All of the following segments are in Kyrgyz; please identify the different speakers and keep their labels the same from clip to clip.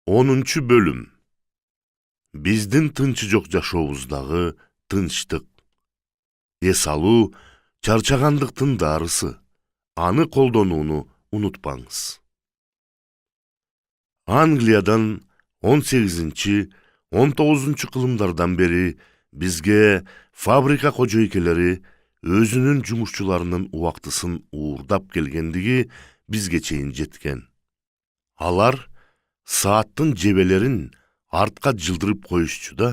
Speaker 1: 10 bölüm. Биздин тынчы жок жашообуздагы тынчтык. Эс алуу чарчагандыктын дарысы. Аны колдонууну унутпаңыз. Англиядан 18-19 кылымдардан бери бизге фабрика кожойкелери өзүнүн жумушчуларынын убактысын уурдап келгендиги бизге чейин жеткен. Алар сааттын жебелерин артка жылдырып коюшчу да,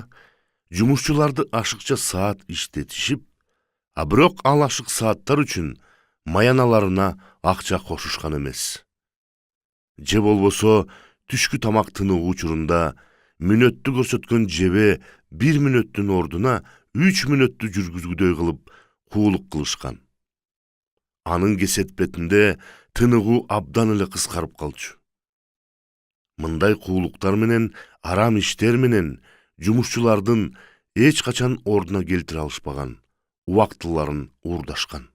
Speaker 1: жумушчуларды ашыкча саат иштетишип, а бирок ал ашык сааттар үчүн маяналарына акча кошушкан эмес. Же болбосо түшкү тамак тыныгуу учурунда мүнөттү көрсөткөн жебе 1 мүнөттүн ордуна 3 мүнөттү жүргүзгүдөй кылып куулук кылышкан. Анын кесепетинде тыныгуу абдан эле кыскарып калчу. Мындай куулуктар менен, арам иштер менен жумушчулардын эч качан ордуна келтире алышпаган, убактыларын уурдашкан.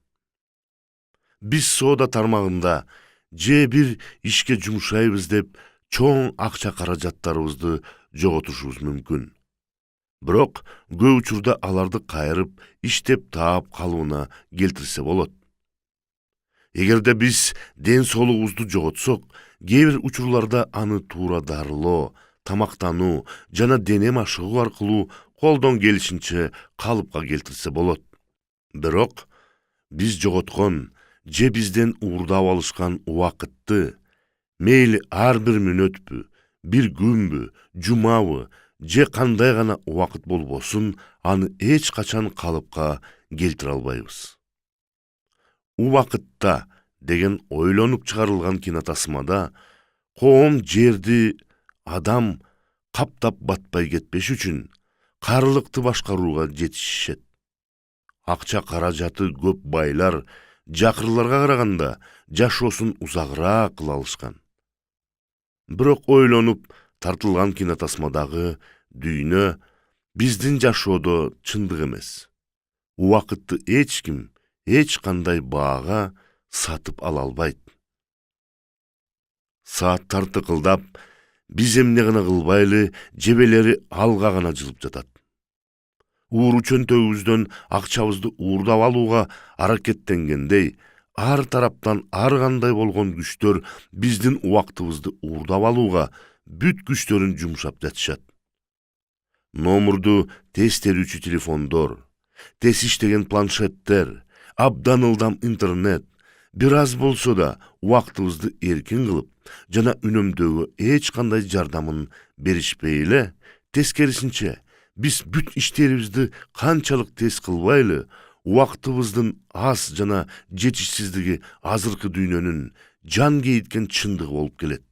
Speaker 1: Биз соода тармагында же бир ишке жумшайбыз деп чоң акча каражаттарыбызды жоготушубуз мүмкүн. Бирок көп учурда аларды кайрып, иштеп таап калууна келтирсе болот. Эгерде биз ден соолугубузду жоготсок, кээ бир учурларда аны туура дарылоо, тамактануу жана дене машыгуу аркылуу колдон келишинче калыпка келтирсе болот. Бирок биз жоготкон же бизден уурдап алышкан убакытты, мейли ар бир мүнөтпү, бир күнбү, жумабы, же кандай гана убакыт болбосун, аны эч качан калыпка келтире албайбыз. Убакытта деген ойлонуп чыгарылган кинотасмада коом жерди адам каптап батпай кетпеш үчүн карылыкты башкарууга жетишишет. Акча каражаты көп байлар жакырларга караганда жашоосун узагыраак кыла алышкан. Бирок ойлонуп тартылган кинотасмадагы дүйнө биздин жашоодо чындык эмес. Убакытты эч ким эч кандай баага сатып ала албайт. Сааттар тыкылдап, биз эмне гана кылбайлы, жебелери алга гана жылып жатат. Ууру чөнтөгүбүздөн акчабызды уурдап алууга аракеттенгендей, ар тараптан ар кандай болгон күчтөр биздин убактыбызды уурдап алууга бүт күчтөрүн жумшап жатышат. Номурду тез терүүчү телефондор, тез иштеген планшеттер, абдан ылдам интернет бир аз болсо да убактыбызды эркин кылып, жана үнөмдөөгө эч кандай жардамын беришпей эле, тескерисинче биз бүт иштерибизди канчалык тез кылбайлы, убактыбыздын аз жана жетишсиздиги азыркы дүйнөнүн жан кейиткен чындыгы болуп келет.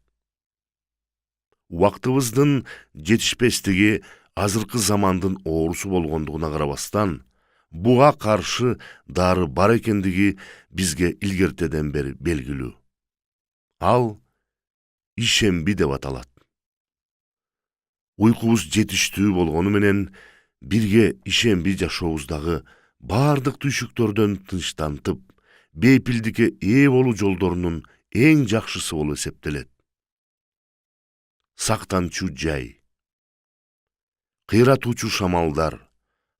Speaker 1: Убактыбыздын жетишпестиги азыркы замандын оорусу болгондугуна карабастан, буга каршы дары бар экендиги бизге илгертеден бери белгилүү. Ал ишемби деп аталат. Уйкубуз жетиштүү болгону менен бирге ишемби жашообуздагы бардык түйшүктөрдөн тынчтантып, бейпилдикке ээ болуу жолдорунун эң жакшысы болуп эсептелет. Сактанчу жай. Кыйратуучу шамалдар,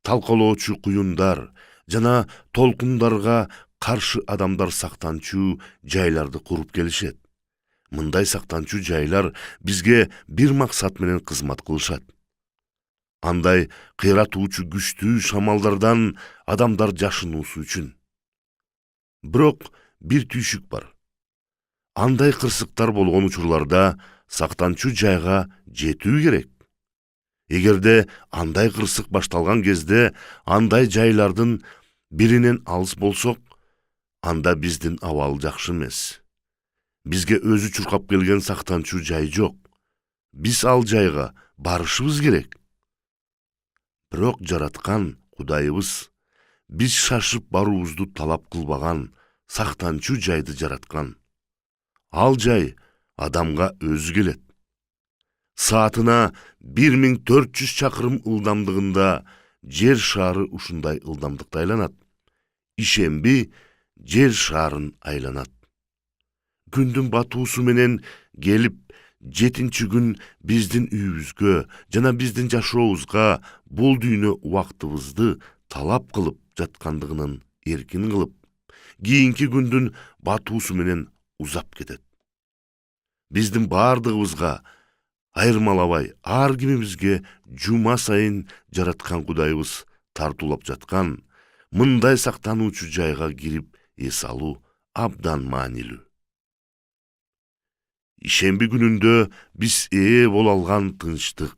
Speaker 1: талкалоочу куюндар жана толкундарга каршы адамдар сактанчу жайларды куруп келишет. Мындай сактанчу жайлар бизге бир максат менен кызмат кылышат. Андай кыйратуучу күчтүү шамалдардан адамдар жашынуусу үчүн. Бирок бир түйшүк бар. Андай кырсыктар болгон учурларда сактанчу жайга жетүү керек. Эгерде андай кырсык башталган кезде андай жайлардын биринен алыс болсок, анда биздин абал жакшы эмес. Бизге өзү чуркап келген сактанчу жай жок. Биз ал жайга барышыбыз керек. Бирок жараткан Кудайыбыз биз шашып баруубузду талап кылбаган сактанчу жайды жараткан. Ал жай адамга өзү келет. Саатына 1400 чакырым ылдамдыгында жер шары ушундай ылдамдыкта айланат. Ишемби жер шарын айланат. Күндүн батуусу менен келип 7-nji gün bizdin üýübüzgö jana bizdin jaşoobuzga bul düýne wagtybızdy talap kılıp jatkandygynyň erkin kılıp, kийинки gündün batuusy menen uzap ketet. Bizdin bardygybızga ayırmalabay ar kimimizge juma sayın jaratkan Kudayыбыз tartulap jatkan mындай saktanuuçu jayga girip es alуу abdan maanilүү. Ишемби gününde biz bola algan tınçtık,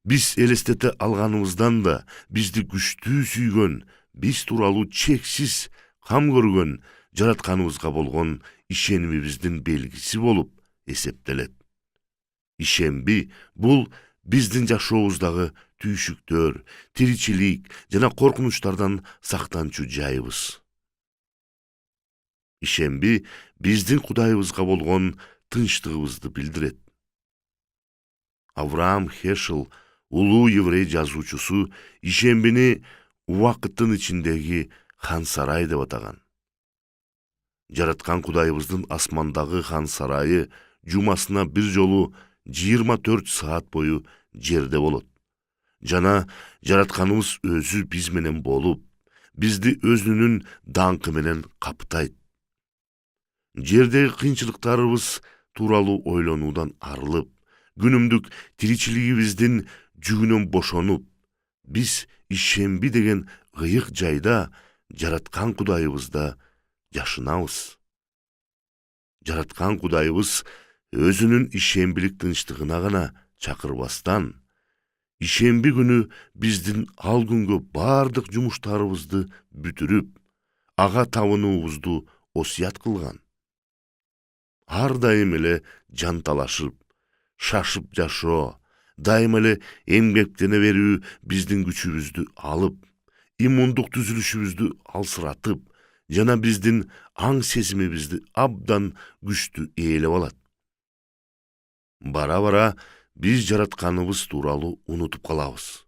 Speaker 1: biz elestete alganımızdan da bizdi güçtүү süýgön, biz turalуу çeksiz kam görgön jaratkanыбызга bolgon işenimimizdin belgisi bolup eseptelet. İşembi bul bizdin jaşoobuzdagy tүйшүктөр, tiriçilik jana korkunучтардан saktanчу jayыбыз. İşembi bizdin Kudayыбызга bolgon tınçtыгыбызды bildiret. Авраам Хешел, улуу еврей жазуучусу, ишембини убакыттын içindеги хан сарай деп атаган. Жараткан Кудайыбыздын асмандагы хан сарайы жумасына бир жолу 24 saat бою жерде болот. Жана жаратканыбыз өзү биз менен болуп, бизди өзүнүн даңкы менен каптайт. Жердеги кыйынчылыктарыбыз тууралуу ойлонуудан арылып, күнүмдүк тиричилигибиздин жүгүнөн бошонуп, биз ишемби деген ыйык жайда жараткан Кудайыбызда жашынабыз. Жараткан Кудайыбыз өзүнүн ишембилик тынчтыгына гана чакырбастан, ишемби күнү биздин ал күнгө бардык жумуштарыбызды бүтүрүп, ага табынуубузду осуят кылган. Ар дайым эле жанталашып, шашып жашоо, дайым эле эмгектене берүү биздин күчүбүздү алып, иммундук түзүлүшүбүздү алсыратып, жана биздин аң сезимибизди абдан күчтүү ээлеп алат. Бара-бара биз жаратканыбыз тууралуу унутуп калабыз.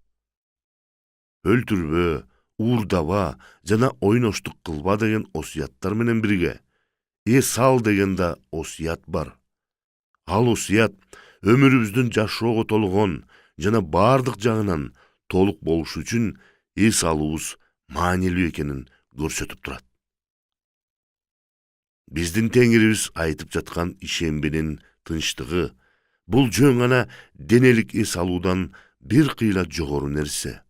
Speaker 1: Өлтүрбө, уурдаба жана ойноштук кылба деген осуяттар менен бирге эс ал деген да осуят бар. Ал осуят өмүрүбүздүн жашоого толгон жана бардык жагынан толук болуш үчүн эс алуубуз маанилүү экенин көрсөтүп турат. Биздин Теңирибиз айтып жаткан ишембинин тынчтыгы бул жөн гана денелик эс алуудан бир кыйла жогору нерсе.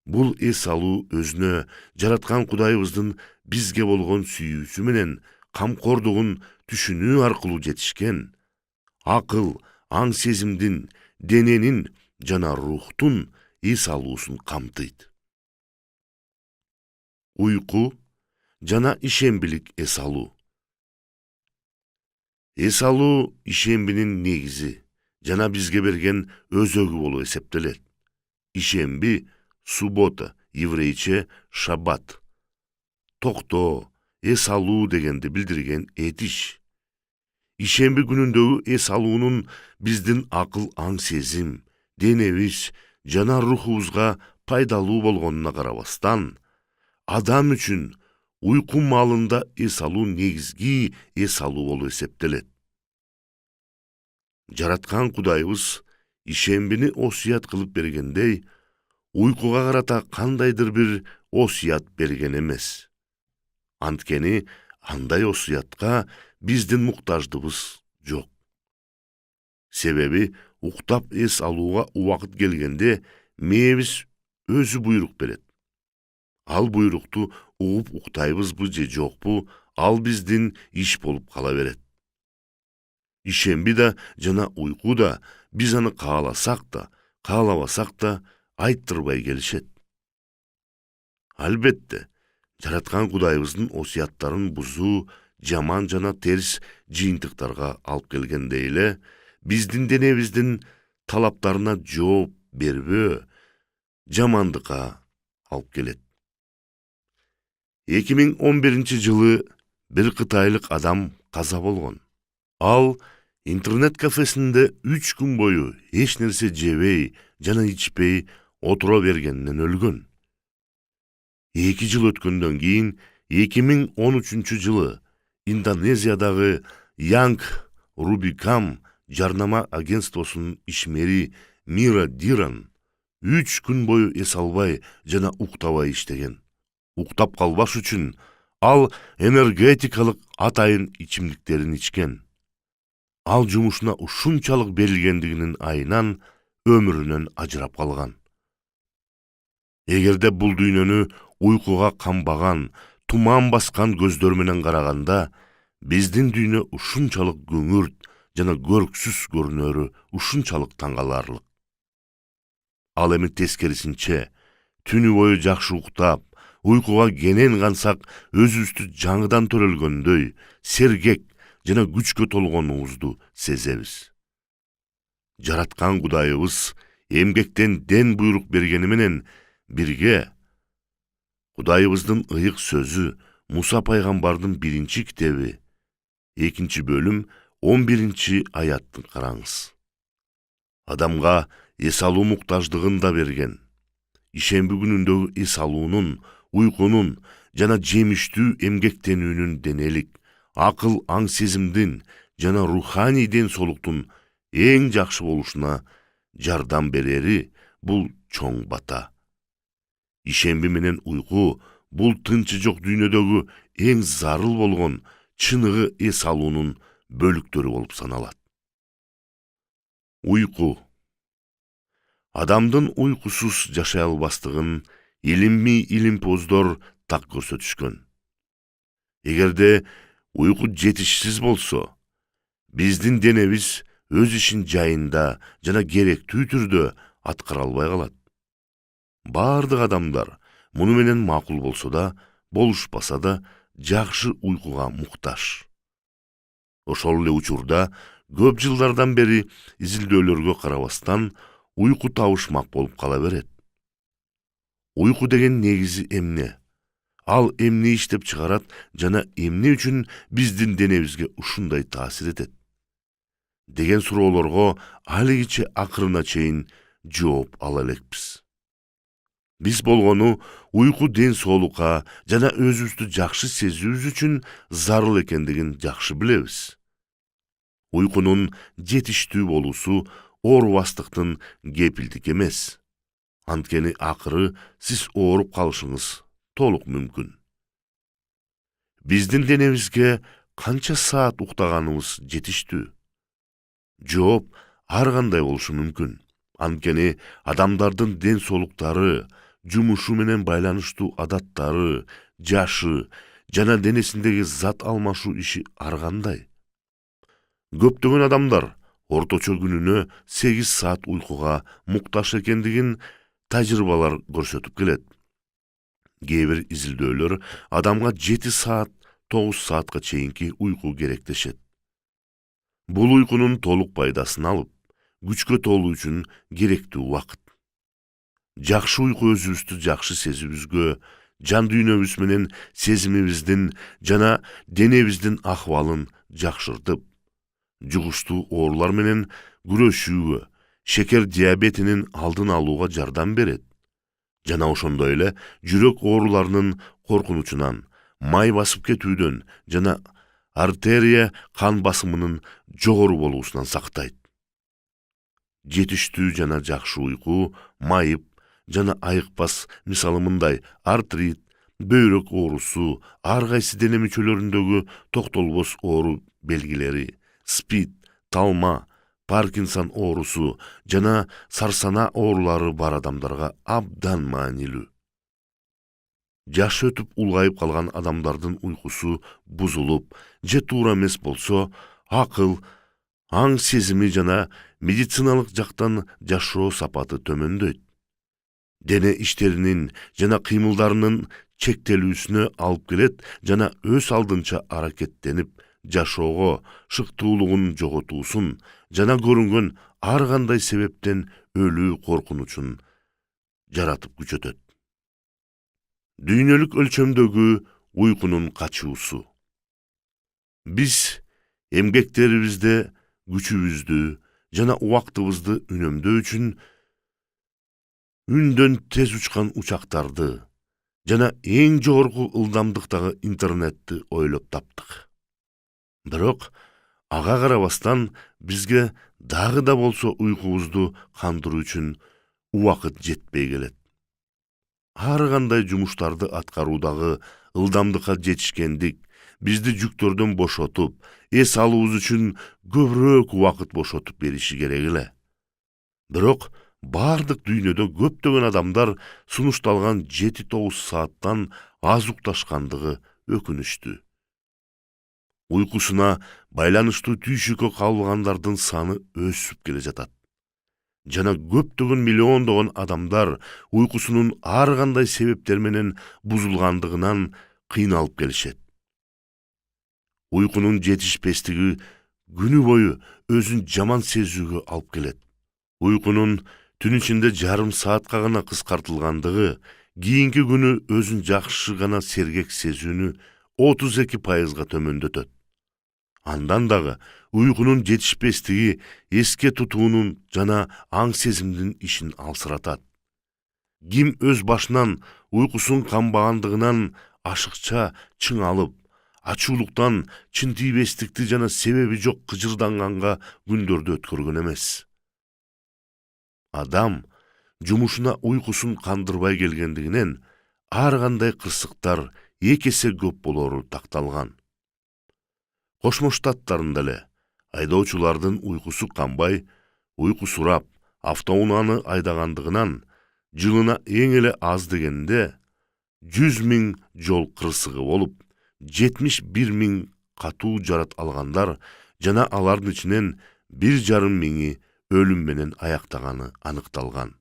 Speaker 1: Бул эс алуу өзүнө жараткан Кудайыбыздын бизге болгон сүйүүсү менен камкордугун түшүнүү аркылуу жетишкен, акыл, аң сезимдин, дененин жана рухтун эс алуусун камтыйт. Уйку жана ишембилик эс алуу. Эс алуу ишембинин негизи жана бизге берген өзөгү болуп эсептелет. Ишемби суббота, еврейче шаббат. Токтоо, эс алуу дегенди билдирген этиш. Ишемби күнүндөгү эс алуунун биздин акыл аң сезим, денебиз жана рухубузга пайдалуу болгонуна карабастан, адам үчүн уйку маалында эс алуу негизги эс алуу болуп эсептелет. Жараткан Кудайыбыз ишембини осуят кылып бергендей, уйкуга карата кандайдыр бир осуят берген эмес. Анткени андай осуятка биздин муктаждыгыбыз жок. Себеби уктап эс алууга убакыт келгенде мээбиз өзү буйрук берет. Ал буйрукту угуп уктайбызбы же жокпу, ал биздин иш болуп кала берет. Ишемби да жана уйку да биз аны кааласак да, каалабасак да айттырбай келишет. Албетте, жараткан Кудайыбыздын осуяттарын бузуу жаман жана терс жыйынтыктарга алып келгендей эле, биздин денебиздин талаптарына жооп бербөө жамандыкка алып келет. 2011-жылы бир кытайлык адам каза болгон. Ал интернет кафесинде 3 күн бою эч нерсе жебей жана ичпей отура бергенинен өлгөн. 2 жыл өткөндөн кийин 2013-жылы Индонезиядагы Янг Рубикам жарнама агентствосунун ишмери Мира Диран 3 күн бою эс албай жана уктабай иштеген. Уктап калбаш үчүн ал энергетикалык атайын ичимдиктерин ичкен. Ал жумушуна ушунчалык берилгендигинин айынан өмүрүнөн ажырап калган. Эгерде бул дүйнөнү уйкуга камбаган, туман баскан көздөр менен караганда, биздин дүйнө ушунчалык көңүрт жана көрксүз көрүнөрү ушунчалык таң каларлык. Ал эми тескерисинче, түнү бою жакшы уктап, уйкуга кенен кансак өзүбүздү жаңыдан төрөлгөндөй, сергек жана күчкө толгонубузду сезебиз. Жараткан Кудайыбыз эмгектен ден буйрук бергени менен бирге Кудайыбыздын ыйык сөзү Муса пайгамбардын 1 китеби 2 бөлүм 11 аятты караңыз. Адамга эс алуу муктаждыгын да берген. Ишемби күнүндөгү эс алуунун, уйкунун жана жемиштүү эмгектенүүнүн денелик, акыл аң сезимдин жана руханий ден соолуктун эң жакшы болушуна жардам берери бул чоң бата. Ишемби менен уйку бул тынчы жок дүйнөдөгү эң зарыл болгон чыныгы эс алуунун бөлүктөрү болуп саналат. Уйку. Адамдын уйкусуз жашай албастыгын илимий илимпоздор так көрсөтүшкөн. Эгерде уйку жетишсиз болсо, биздин денебиз өз ишин жайында жана керектүү түрдө аткара албай калат. Бардык адамдар муну менен макул болсо да, болушпаса да, жакшы уйкуга муктаж. Ошол эле учурда көп жылдардан бери изилдөөлөргө карабастан уйку табышмак болуп кала берет. Уйку деген негизи эмне? Ал эмне иштеп чыгарат жана эмне үчүн биздин денебизге ушундай таасир этет? Деген суроолорго алигиче акырына чейин жооп ала элекпиз. Биз болгону уйку ден соолукка жана өзүбүздү жакшы сезүүбүз үчүн зарыл экендигин жакшы билебиз. Уйкунун жетиштүү болуусу оорубастыктын кепилдик эмес. Анткени акыры сиз ооруп калышыңыз толук мүмкүн. Биздин денебизге канча саат уктаганыбыз жетиштүү? Жооп ар кандай болушу мүмкүн. Анткени адамдардын ден соолуктары, жумушу менен байланыштуу адаттары, жашы жана денесиндеги зат алмашуу иши ар кандай. Көптөгөн адамдар орточо күнүнө 8 саат уйкуга муктаж экендигин тажрыйбалар көрсөтүп келет. Кээ бир изилдөөлөр адамга 7 саат, 9 саатка чейинки уйку керек дешет. Бул уйкунун толук пайдасын алып, күчкө толуу үчүн керектүү убакыт. Жакшы уйку өзүбүздү жакшы сезүүбүзгө, жан дүйнөбүз менен сезимибиздин жана денебиздин акыбалын жакшыртып, жугуштуу оорулар менен күрөшүүгө, шекер диабетинин алдын алууга жардам берет. Жана ошондой эле жүрөк ооруларынын коркунучунан, май басып кетүүдөн жана артерия кан басымынын жогору болуусунан сактайт. Жетиштүү жана жакшы уйку майып жана айыкпас, мисалы мындай артрит, бөйрөк оорусу, ар кайсы дене мүчөлөрүндөгү токтолбос оору белгилери, спид, талма, Паркинсон оорусу жана сарсана оорулары бар адамдарга абдан маанилүү. Жаш өтүп улгайып калган адамдардын уйкусу бузулуп, же туура эмес болсо, акыл, аң сезими жана медициналык жактан жашоо сапаты төмөндөйт. Дене иштеринин жана кыймылдарынын чектелүүсүнө алып келет жана өз алдынча аракеттенип, жашоого шыктуулугун жоготуусун жана көрүнгөн ар кандай себептен өлүү коркунучун жаратып күчөтөт. Дүйнөлүк өлчөмдөгү уйкунун качуусу. Биз эмгектерибизде күчүбүздү жана убактыбызды үнөмдөө үчүн үндөн тез учкан учактарды жана эң жогорку ылдамдыктагы интернетти ойлоп таптык. Бирок Ага карабастан бизге дагы да болсо уйкубузду кандыруу үчүн убакыт жетпей келет. Ар кандай жумуштарды аткаруудагы ылдамдыкка жетишкендик бизди жүктөрдөн бошотуп, эс алуубуз үчүн көбүрөөк убакыт бошотуп бериши керек эле. Бирок бардык дүйнөдө көптөгөн адамдар сунушталган 7-9 сааттан аз укташкандыгы өкүнүчтүү. Уйкусуна байланыштуу түйшүккө кабылгандардын саны өсүп келе жатат. Жана көптөгөн миллиондогон адамдар уйкусунун ар кандай себептер менен бузулгандыгынан кыйналып келишет. Уйкунун жетишпестиги күнү бою өзүн жаман сезүүгө алып келет. Уйкунун түн ичинде жарым саатка гана кыскартылгандыгы кийинки күнү өзүн жакшы гана сергек сезүүнү 32% төмөндөтөт. Андан дагы уйкунун жетишпестиги эске тутуунун жана аң сезимдин ишин алсыратат. Ким өз башынан уйкусун камбагандыгынан ашыкча чыңалып, ачуулуктан чынтийбестикти жана себеби жок кыжырданганга күндөрдү өткөргөн эмес. Адам жумушуна уйкусун кандырбай келгендигинен ар кандай кырсыктар 2 эсе көп болору такталган. Кошмо Штаттарында эле айдоочулардын уйкусу канбай, уйкусурап, автоунааны айдагандыгынан жылына эң эле аз дегенде 100 000 жол кырсыгы болуп, 71 000 катуу жарат алгандар жана алардын ичинен 1,5 миңи өлүм менен аяктаганы аныкталган.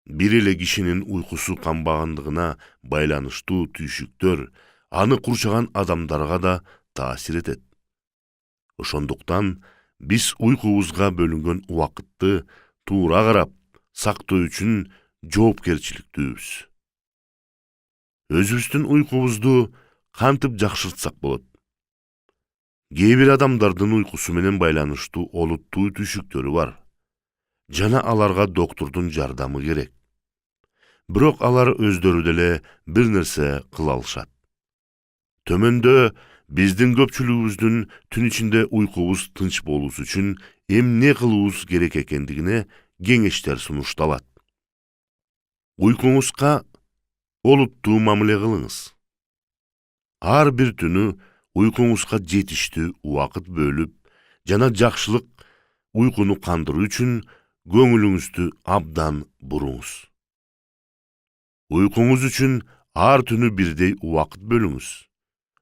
Speaker 1: Бир эле кишинин уйкусу канбагандыгына байланыштуу түйшүктөр аны курчаган адамдарга да таасир этет. Ошондуктан биз уйкубузга бөлүнгөн убакытты туура карап, сактоо үчүн жоопкерчиликтүүбүз. Өзүбүздүн уйкубузду кантип жакшыртсак болот? Кээ бир адамдардын уйкусу менен байланыштуу олуттуу түйшүктөрү бар. Жана аларга доктурдун жардамы керек. Бирок алар өздөрү деле бир нерсе кыла алышат. Төмөндө биздин көпчүлүгүбүздүн түн ичинде уйкубуз тынч болуусу үчүн эмне кылуубуз керек экендигине кеңештер сунушталат. Уйкуңузга олуттуу мамиле кылыңыз. Ар бир түнү уйкуңузга жетиштүү убакыт бөлүп, жана жакшылык уйкуну кандыруу үчүн көңүлүңүздү абдан буруңуз. Уйкуңуз үчүн ар түнү бирдей убакыт бөлүңүз.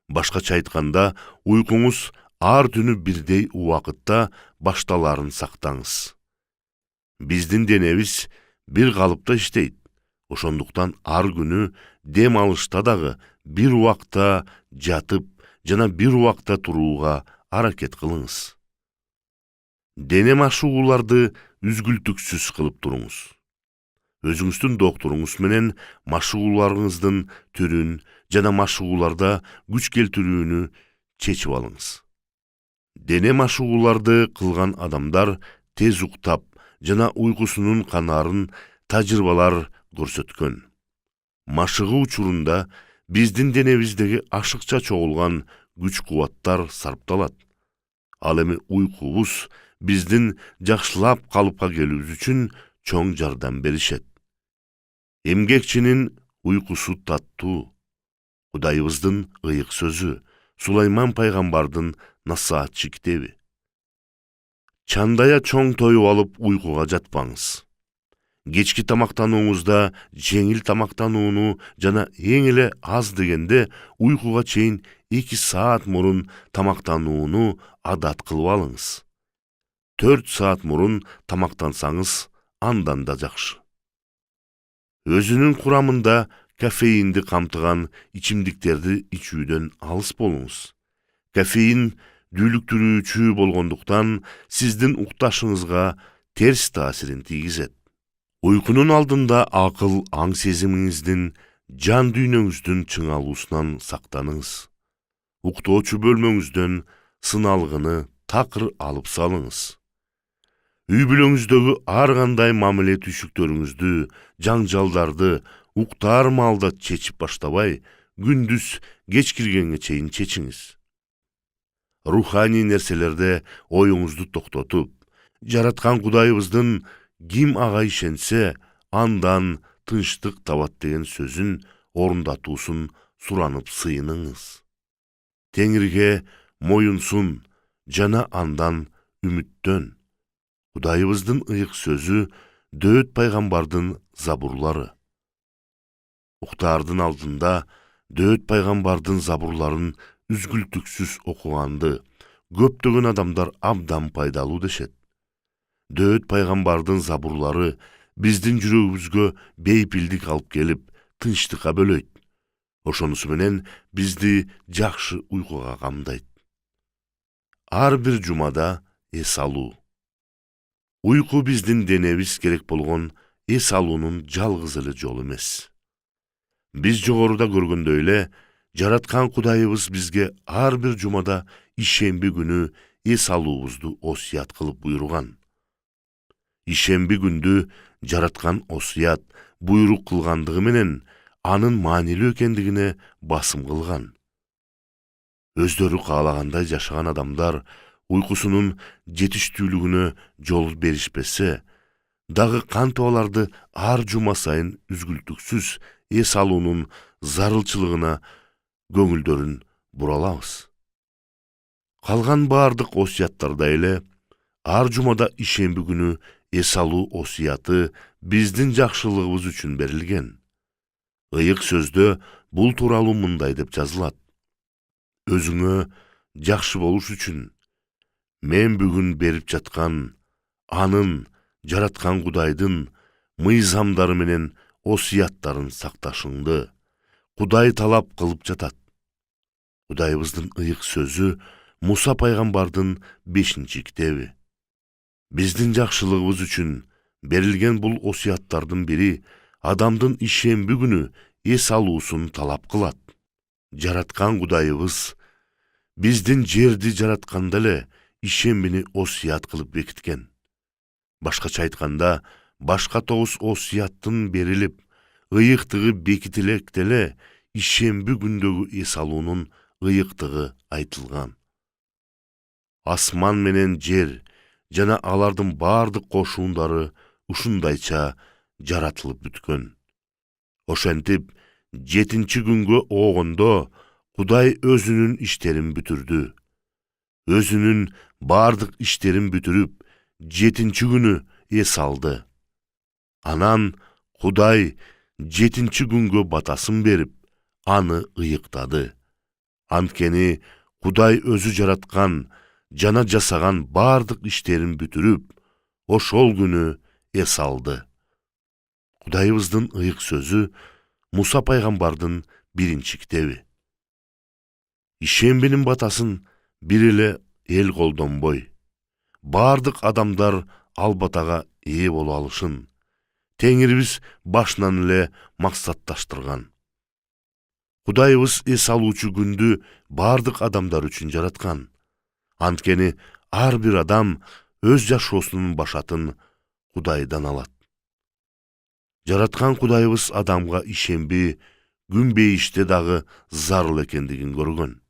Speaker 1: Башкача айтканда, уйкуңуз ар түнү бирдей убакытта башталаарын сактаңыз. Биздин денебиз бир калыпта иштейт. Ошондуктан ар күнү дем алышта дагы бир убакта жатып жана бир убакта турууга аракет кылыңыз. Дене машыгууларды үзгүлтүксүз кылып туруңуз. Өзүңүздүн доктуруңуз менен машыгууларыңыздын түрүн жана машыгууларда күч келтирүүнү чечип алыңыз. Дене машыгууларды кылган адамдар тез уктап жана уйкусунун канаарын тажрыйбалар көрсөткөн. Машыгуу учурунда биздин денебиздеги ашыкча чогулган күч-кубаттар сарпталат. Ал эми уйкубуз биздин жакшылап калыпка келүүбүз үчүн чоң жардам беришет. Эмгекчинин уйкусу таттуу. Кудайыбыздын ыйык сөзү, Сулайман пайгамбардын насаатчы китеби. Чандая чоң тоюп алып уйкуга жатпаңыз. Кечки тамактанууңузда жеңил тамактанууну жана эң эле аз дегенде уйкуга чейин 2 саат мурун тамактанууну адат кылып алыңыз. 4 саат мурун тамактансаңыз андан да жакшы. Өзүнүн курамында кофеинди камтыган ичимдиктерди ичүүдөн алыс болуңуз. Кофеин дүүлүктүрүүчү болгондуктан сиздин укташыңызга терс таасирин тийгизет. Уйкунун алдында акыл, аң сезимиңиздин, жан дүйнөңүздүн чыңалуусунан сактаныңыз. Уктоочу бөлмөңүздөн сыналгыны такыр алып салыңыз. Үй бүлөңүздөгү ар кандай мамиле түйшүктөрүңүздү, жаңжалдарды уктаар маалда чечип баштабай, күндүз кеч киргенге чейин чечиңиз. ruhani nerselerde oyuңuzду токтотуп, жараткан Кудайыбыздын ким ага ишенсе, андан тынчтык табат деген сөзүн орундатуусун суранып сыйыныңыз. Теңирге моюнсун, жана андан үмүттөн. Кудайыбыздын ыйык сөзү Дөөт пайгамбардын забурлары. Уктаардын алдында Дөөт пайгамбардын забурларын үзгүлтүксүз окуганды көптөгөн адамдар абдан пайдалуу дешет. Дөөт пайгамбардын забурлары биздин жүрөгүбүзгө бейпилдик алып келип, тынчтыкка бөлөйт. Ошонусу менен бизди жакшы уйкуга камдайт. Ар бир жумада эс алуу. Уйку биздин денебиз керек болгон эс алуунун жалгыз эле жолу эмес. Биз жогоруда көргөндөй эле, жараткан Кудайыбыз бизге ар бир жумада ишемби күнү эс алуубузду осуят кылып буйруган. Ишемби күндү жараткан осуят, буйрук кылгандыгы менен анын маанилүү экендигине басым кылган. Өздөрү каалагандай жашаган адамдар уйкусунун жетиштүүлүгүнө жол беришпесе, дагы кантип аларды ар жума сайын үзгүлтүксүз эс алуунун зарылчылыгына көңүлдөрүн буралабыз. Калган баардык осуяттарда эле ар жумада ишемби күнү эс алуу осуяты биздин жакшылыгыбыз үчүн берилген. Ыйык сөздө бул тууралуу мындай деп жазылат: өзүңө жакшы болуш үчүн мен бүгүн берип жаткан анын жараткан Кудайдын мыйзамдары менен осуяттарын сакташыңды Кудай талап кылып жатат. Кудайыбыздын ыйык сөзү Муса пайгамбардын 5-чи китеби. Биздин жакшылыгыбыз үчүн берилген бул осуяттардын бири адамдын ишемби күнү эс алуусун талап кылат. Жараткан Кудайыбыз биздин жерди жаратканда эле ишембини осуят кылып бекиткен. Башкача айтканда, башка 9 осуяттын берилип, ыйыктыгы бекитилет эле ишемби күндөгү эс алуунун ыйыктыгы айтылган. Асман менен жер жана алардын баардык кошуундары ушундайча жаратылып бүткөн. Ошентип, 7-чи күнгө оогондо Кудай өзүнүн иштерин бүтүрдү. Өзүнүн баардык иштерин бүтүрүп, 7-чи күнү эс алды. Анан Кудай 7-чи күнгө батасын берип, аны ыйыктады. Анткени Кудай өзү жараткан жана жасаган баардык иштерин бүтүрүп, ошол күнү эс алды. Кудайыбыздын ыйык сөзү Муса пайгамбардын 1-чи китеби. Ишембинин батасын бир эле эл колдонбой, баардык адамдар ал батага ээ боло алышын Теңирибиз башынан эле максатташтырган. Кудайыбыз эс алуучу күндү баардык адамдар үчүн жараткан. Анткени ар бир адам өз жашоосунун башатын Кудайдан алат. Жараткан Кудайыбыз адамга ишемби күнбейиште дагы зарыл экендигин көргөн.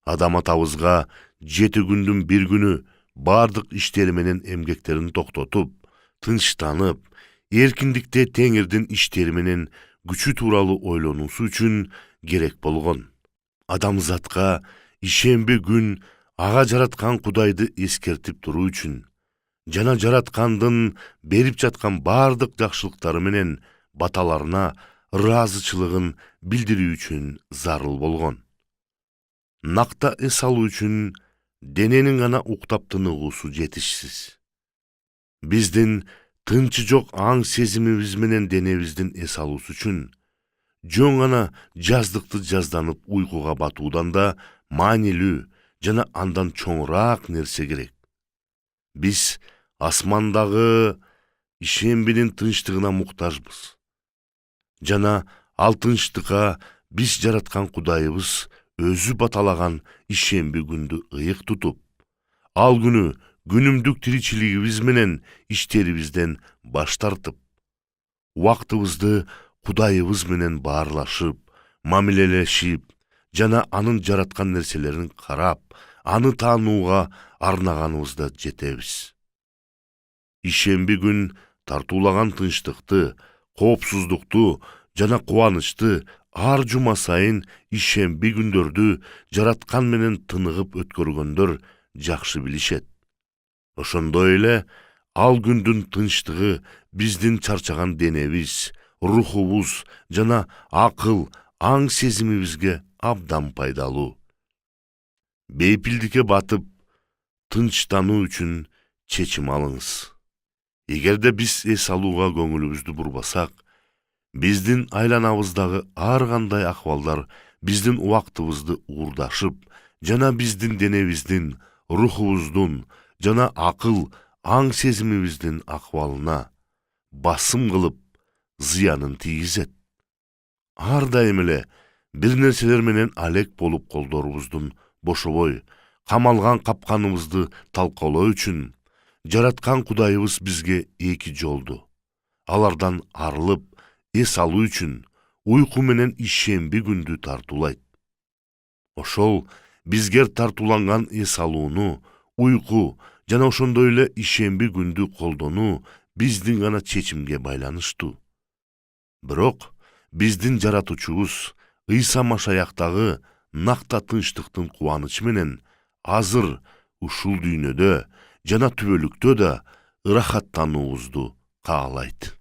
Speaker 1: Адам атабызга 7 күндүн бир күнү баардык иштери менен эмгектерин токтотуп, тынчтанып, эркиндикте Теңирдин иштери менен күчү тууралуу ойлонуусу үчүн керек болгон. Адамзатка ишемби күн ага жараткан Кудайды эскертип туруу үчүн жана жараткандын берип жаткан баардык жакшылыктары менен баталарына ыраазычылыгын билдирүү үчүн зарыл болгон. Накта эс алуу үчүн дененин гана уктап тыныгуусу жетишсиз. Биздин тынчы жок аң сезимибиз менен денебиздин эс алуусу үчүн жөн гана жаздыкты жазданып уйкуга батуудан да маанилүү жана андан чоңураак нерсе керек. Биз асмандагы ишембинин тынчтыгына муктажбыз. Жана ал тынчтыкка биз жараткан Кудайыбыз өзү баталаган ишемби күндү ыйык тутуп, ал күнү күнүмдүк тиричилигибиз менен иштерибизден баш тартып, убактыбызды Кудайыбыз менен баарлашып, мамилелешип, жана анын жараткан нерселерин карап, аны таанууга арнаганыбызда жетебиз. Ишемби күн тартуулаган тынчтыкты, коопсуздукту жана кубанычты ар жума сайын ишемби күндөрдү жараткан менен тыныгып өткөргөндөр жакшы билишет. Ошондой эле ал күндүн тынчтыгы биздин чарчаган денебиз, рухубуз жана акыл, аң сезимибизге абдан пайдалуу. Бейпилдикке батып, тынчтануу үчүн чечим алыңыз. Эгерде биз эс алууга көңүлүбүздү бурбасак, биздин айланабыздагы ар кандай акыбалдар биздин убактыбызды уурдашып, жана биздин денебиздин, рухубуздун жана акыл, аң сезимибиздин акыбалына басым кылып, зыянын тийгизет. Ар дайым эле бир нерселер менен алек болуп колдорубуздун бошобой, камалган капканыбызды талкалоо үчүн жараткан Кудайыбыз бизге эки жолду. Алардан арылып, эс алуу үчүн уйку менен ишемби күндү тартуулайт. Ошол бизге тартууланган эс алууну, уйку жана ошондой эле ишемби күндү колдонуу биздин гана чечимге байланыштуу. Бирок биздин жаратуучубуз Ыйса Машаяктагы накта тынчтыктын кубанычы менен азыр ушул дүйнөдө жана түбөлүктө да ырахаттануубузду каалайт.